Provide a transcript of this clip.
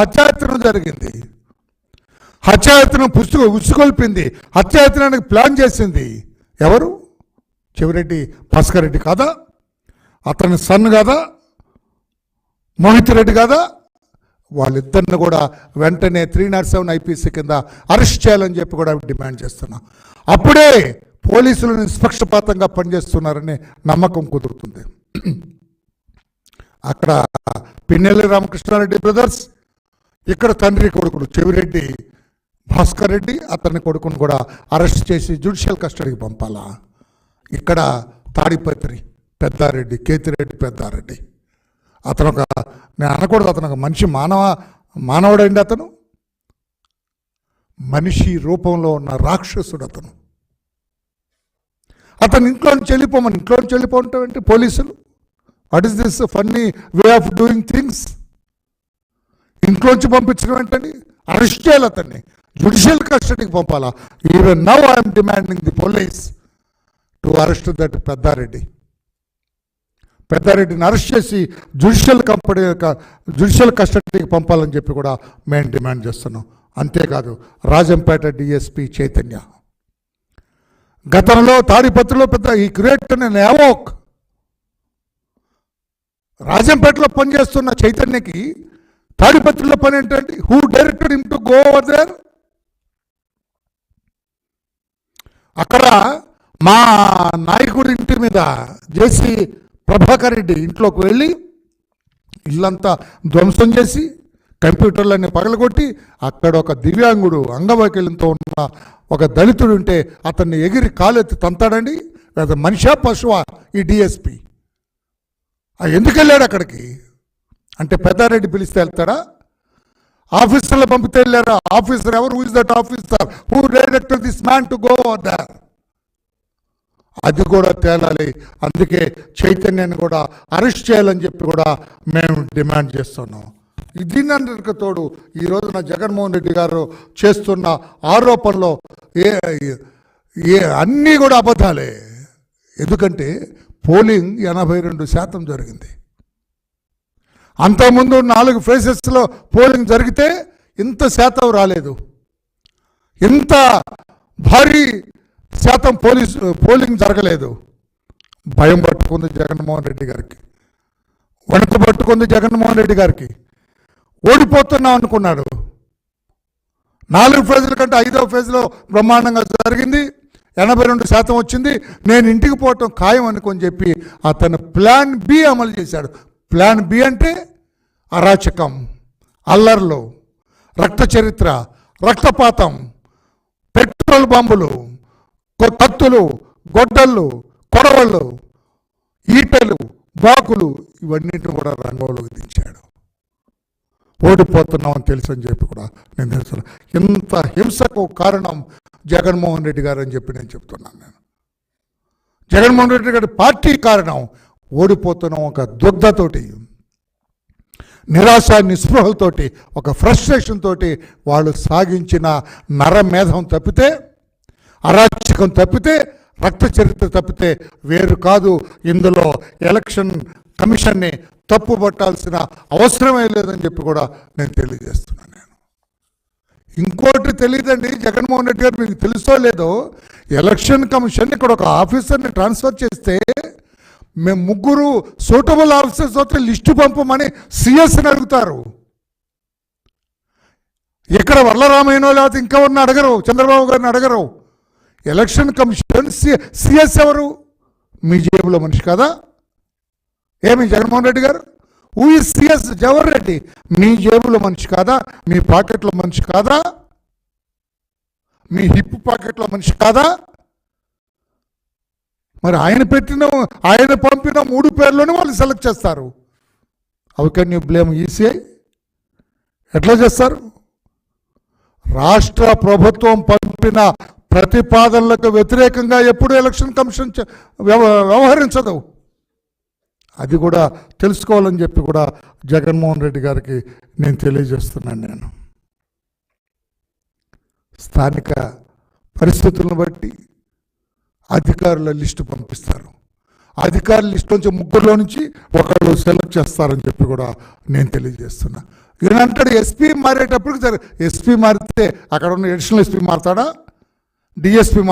హత్యాయత్నం జరిగింది. హత్యాయత్నం ఉసుకొల్పింది. హత్యాయత్నానికి ప్లాన్ చేసింది ఎవరు? చెవిరెడ్డి భాస్కర్ రెడ్డి కాదా? అతని సన్ కాదా? మోహిత్ రెడ్డి కాదా? వాళ్ళిద్దరిని కూడా వెంటనే 307 IPC కింద అరెస్ట్ చేయాలని చెప్పి కూడా డిమాండ్ చేస్తున్నాం. అప్పుడే పోలీసులు నిష్పక్షపాతంగా పనిచేస్తున్నారని నమ్మకం కుదురుతుంది. అక్కడ పిన్నెల్లి రామకృష్ణారెడ్డి బ్రదర్స్, ఇక్కడ తండ్రి కొడుకుడు చెవిరెడ్డి భాస్కర్ రెడ్డి, అతని కొడుకును కూడా అరెస్ట్ చేసి జ్యుడిషియల్ కస్టడీకి పంపాలా? ఇక్కడ తాడిపత్రి పెద్దారెడ్డి, కేతిరెడ్డి పెద్దారెడ్డి, అతను ఒక, నేను అనకూడదు, అతను ఒక మనిషి, మానవుడండి. అతను మనిషి రూపంలో ఉన్న రాక్షసుడు. అతను ఇంట్లోంచి వెళ్ళిపోవటం ఏంటి? పోలీసులు, what is this funny way of doing things? ఇంట్లోంచి పంపించడం ఏంటండి? అరెస్ట్ చేయాలి, అతన్ని జ్యుడిషియల్ కస్టడీకి పంపాలా? Even now I'm demanding the police to arrest that పెద్దారెడ్డిని అరెస్ట్ చేసి జ్యుడిషియల్ కస్టడీకి పంపాలని చెప్పి కూడా మేము డిమాండ్ చేస్తున్నాం. అంతేకాదు రాజంపేట డిఎస్పీ చైతన్య గతంలో తాడిపత్రిలో పెద్ద ఈ క్రియేట్ అనే నేవోక్ రాజంపేటలో పనిచేస్తున్న చైతన్యకి తాడిపత్రిలో పని ఏంటండి? Who directed him to go over there? అక్కడ మా నాయకుడి ఇంటి మీద జేసీ ప్రభాకర్ రెడ్డి ఇంట్లోకి వెళ్ళి ఇల్లంతా ధ్వంసం చేసి కంప్యూటర్లన్నీ పగలగొట్టి అక్కడ ఒక దివ్యాంగుడు అంగవైకల్యంతో ఉన్న ఒక దళితుడు ఉంటే అతన్ని ఎగిరి కాలెత్తి తంతాడండి. లేదా మనిషా పశువా ఈ డిఎస్పీ? ఎందుకు వెళ్ళాడు అక్కడికి? అంటే పెద్దారెడ్డి పిలిస్తే వెళ్తాడా? ఆఫీసర్లు పంపితే వెళ్ళారా? ఆఫీసర్ ఎవరు? Who is that officer? Who directed this man to go there? అది కూడా తేలాలి. అందుకే చైతన్యాన్ని కూడా అరెస్ట్ చేయాలని చెప్పి కూడా మేము డిమాండ్ చేస్తున్నాం. దీనికి తోడు ఈ రోజున జగన్మోహన్ రెడ్డి గారు చేస్తున్న ఆరోపణలో అన్నీ కూడా అబద్ధాలే. ఎందుకంటే పోలింగ్ 82% జరిగింది. అంతకుముందు 4 ఫేజెస్లో పోలింగ్ జరిగితే ఇంత శాతం రాలేదు. ఇంత భారీ శాతం పోలింగ్ జరగలేదు. భయం పట్టుకుంది జగన్మోహన్ రెడ్డి గారికి, వణుకు పట్టుకుంది జగన్మోహన్ రెడ్డి గారికి. ఓడిపోతున్నాం అనుకున్నాడు. 4 ఫేజుల కంటే 5వ ఫేజ్లో బ్రహ్మాండంగా జరిగింది, 82% వచ్చింది. నేను ఇంటికి పోవటం ఖాయం అనుకొని చెప్పి అతను ప్లాన్ బి అమలు చేశాడు. ప్లాన్ బి అంటే అరాచకం, అల్లర్లు, రక్త చరిత్ర, రక్తపాతం, పెట్రోల్ బాంబులు, కత్తులు, గొడ్డళ్ళు, కొడవళ్ళు, ఈటలు, బాకులు, ఇవన్నిటిని కూడా రంగంలోకి దించాడు. ఓడిపోతున్నామని తెలుసు అని చెప్పి కూడా నేను తెలుసు. ఇంత హింసకు కారణం జగన్మోహన్ రెడ్డి గారు అని చెప్పి నేను చెప్తున్నాను. జగన్మోహన్ రెడ్డి గారి పార్టీ కారణం. ఓడిపోతున్నాం ఒక దుగ్ధతోటి, నిరాశ నిస్పృహలతోటి, ఒక ఫ్రస్ట్రేషన్ తోటి వాళ్ళు సాగించిన నరమేధం తప్పితే, అరాచకం తప్పితే, రక్త చరిత్ర తప్పితే వేరు కాదు. ఇందులో ఎలక్షన్ కమిషన్ని తప్పు పట్టాల్సిన అవసరమే లేదని చెప్పి కూడా నేను తెలియజేస్తున్నాను. ఇంకోటి తెలియదండి జగన్మోహన్ రెడ్డి గారు, మీకు తెలుసో లేదో, ఎలక్షన్ కమిషన్ ఇక్కడ ఒక ఆఫీసర్ని ట్రాన్స్ఫర్ చేస్తే మేము 3 సూటబుల్ ఆఫీసర్స్ వస్తే లిస్టు పంపమని సిఎస్ని అడుగుతారు. ఇక్కడ వరలరామయ్యనో లేకపోతే ఇంకా ఉన్న అడగరు, చంద్రబాబు గారిని అడగరు. ఎలక్షన్ కమిషన్ సిఎస్ ఎవరు? మీ జేబులో మనిషి కాదా? ఏమి Jaganmohan Reddy garu? Who is CS? Jawahar Reddy మీ జేబులో మనిషి కాదా? మీ పాకెట్లో మనిషి కాదా? మీ హిప్ పాకెట్లో మనిషి కాదా? మరి ఆయన పంపిన 3 పేర్లోనే వాళ్ళు సెలెక్ట్ చేస్తారు. How can you blame ECI? ఎట్లా చేస్తారు? రాష్ట్ర ప్రభుత్వం పంపిన ప్రతిపాదనలకు వ్యతిరేకంగా ఎప్పుడు ఎలక్షన్ కమిషన్ వ్యవహరించదు. అది కూడా తెలుసుకోవాలని చెప్పి కూడా జగన్మోహన్ రెడ్డి గారికి నేను తెలియజేస్తున్నాను. స్థానిక పరిస్థితులను బట్టి అధికారుల లిస్టు పంపిస్తారు. అధికారుల లిస్టు నుంచి 3లో నుంచి ఒకళ్ళు సెలెక్ట్ చేస్తారని చెప్పి కూడా నేను తెలియజేస్తున్నా. ఈయన అంటాడు ఎస్పీ మారేటప్పటికి సరే, ఎస్పీ మారితే అక్కడ ఉన్న అడిషనల్ ఎస్పీ మారుతాడా, డిఎస్పీ